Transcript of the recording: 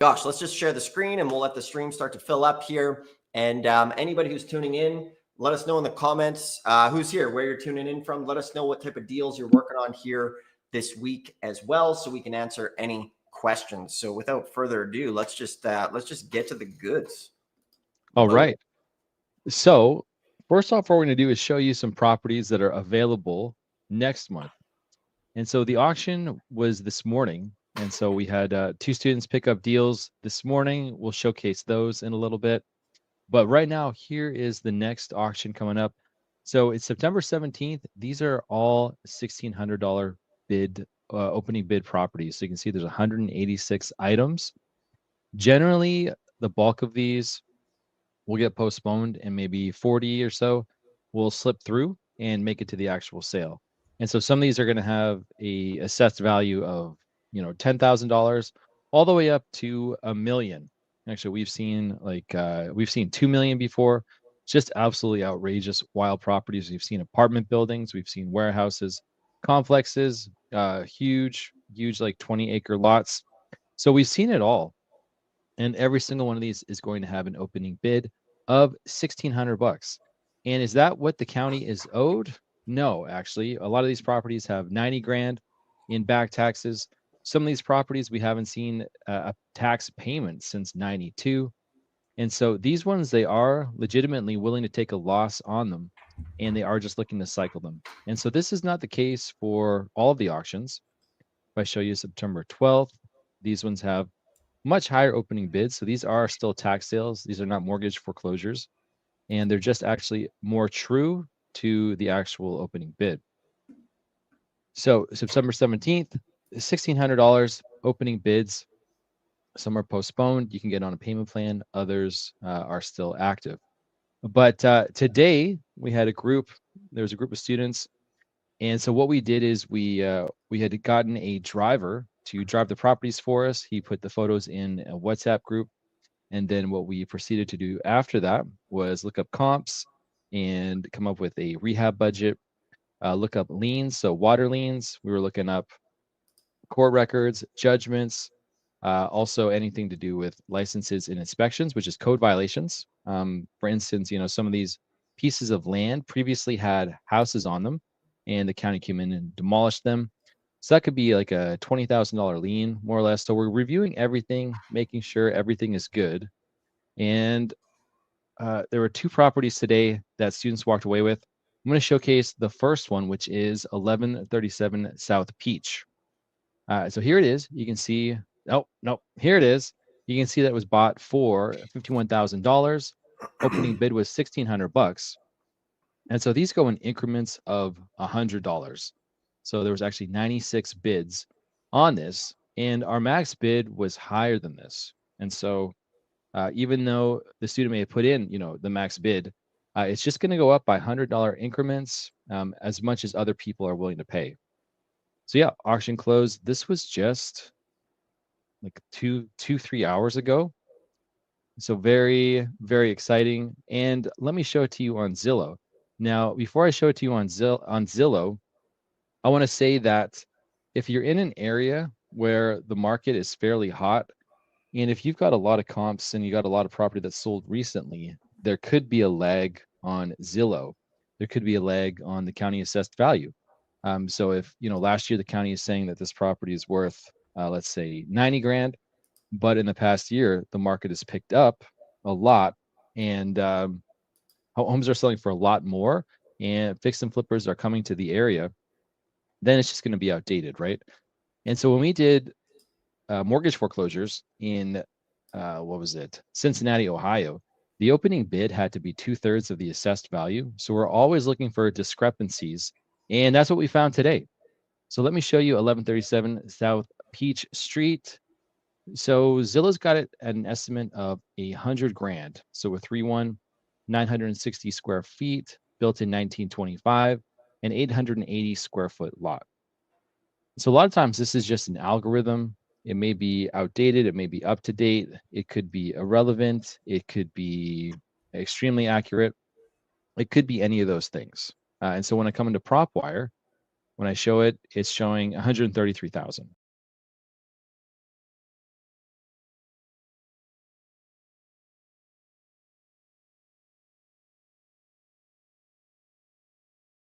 Gosh, let's just share the screen and we'll let the stream start to fill up here. And anybody who's tuning in, let us know in the comments who's here, where you're tuning in from. Let us know what type of deals you're working on here this week as well, so we can answer any questions. So without further ado, let's just get to the goods. All right. So first off, what we're going to do is show you some properties that are available next month. And so the auction was this morning. And so we had 2 students pick up deals this morning. We'll showcase those in a little bit. But right now, here is the next auction coming up. So it's September 17th. These are all $1,600 bid, opening bid properties. So you can see there's 186 items. Generally, the bulk of these will get postponed, and maybe 40 or so will slip through and make it to the actual sale. And so some of these are going to have a assessed value of, $10,000 all the way up to $1 million. Actually, we've seen 2 million before. Just absolutely outrageous, wild properties. We've seen apartment buildings, we've seen warehouses, complexes, huge, like 20-acre lots. So we've seen it all. And every single one of these is going to have an opening bid of $1,600. And is that what the county is owed? No, actually, a lot of these properties have 90 grand in back taxes. Some of these properties we haven't seen a tax payment since 92. And so these ones, they are legitimately willing to take a loss on them, and they are just looking to cycle them. And so this is not the case for all of the auctions. If I show you September 12th, these ones have much higher opening bids. So these are still tax sales. These are not mortgage foreclosures. And they're just actually more true to the actual opening bid. So September 17th, $1,600 opening bids. Some are postponed. You can get on a payment plan. Others are still active. But today we had there was a group of students. And so what we did is we had gotten a driver to drive the properties for us. He put the photos in a WhatsApp group. And then what we proceeded to do after that was look up comps and come up with a rehab budget, look up liens. So water liens, we were looking up court records, judgments, also anything to do with licenses and inspections, which is code violations. For instance, some of these pieces of land previously had houses on them, and the county came in and demolished them. So that could be like a $20,000 lien, more or less. So we're reviewing everything, making sure everything is good. And there were 2 properties today that students walked away with. I'm going to showcase the first one, which is 1137 South Peach. So here it is. You can see, oh, no, here it is. You can see that it was bought for $51,000. Opening bid was $1,600. And so these go in increments of $100. So there was actually 96 bids on this, and our max bid was higher than this. And so even though the student may have put in, the max bid, it's just going to go up by $100 increments, as much as other people are willing to pay. So yeah, auction closed. This was just like 3 hours ago. So very, very exciting. And let me show it to you on Zillow. Now, before I show it to you on Zillow, I want to say that if you're in an area where the market is fairly hot, and if you've got a lot of comps and you got a lot of property that's sold recently, there could be a lag on Zillow. There could be a lag on the county assessed value. So if, last year the county is saying that this property is worth, let's say 90 grand, but in the past year, the market has picked up a lot, and homes are selling for a lot more, and fix and flippers are coming to the area, then it's just going to be outdated, right? And so when we did mortgage foreclosures in, Cincinnati, Ohio, the opening bid had to be 2/3 of the assessed value. So we're always looking for discrepancies, and that's what we found today. So let me show you 1137 South Peach Street. So Zillow's got it at an estimate of 100 grand. So a 3-1, 960 square feet, built in 1925, an 880 square foot lot. So a lot of times this is just an algorithm. It may be outdated, it may be up to date, it could be irrelevant, it could be extremely accurate, it could be any of those things. And so when I come into PropWire, when I show it, it's showing 133,000.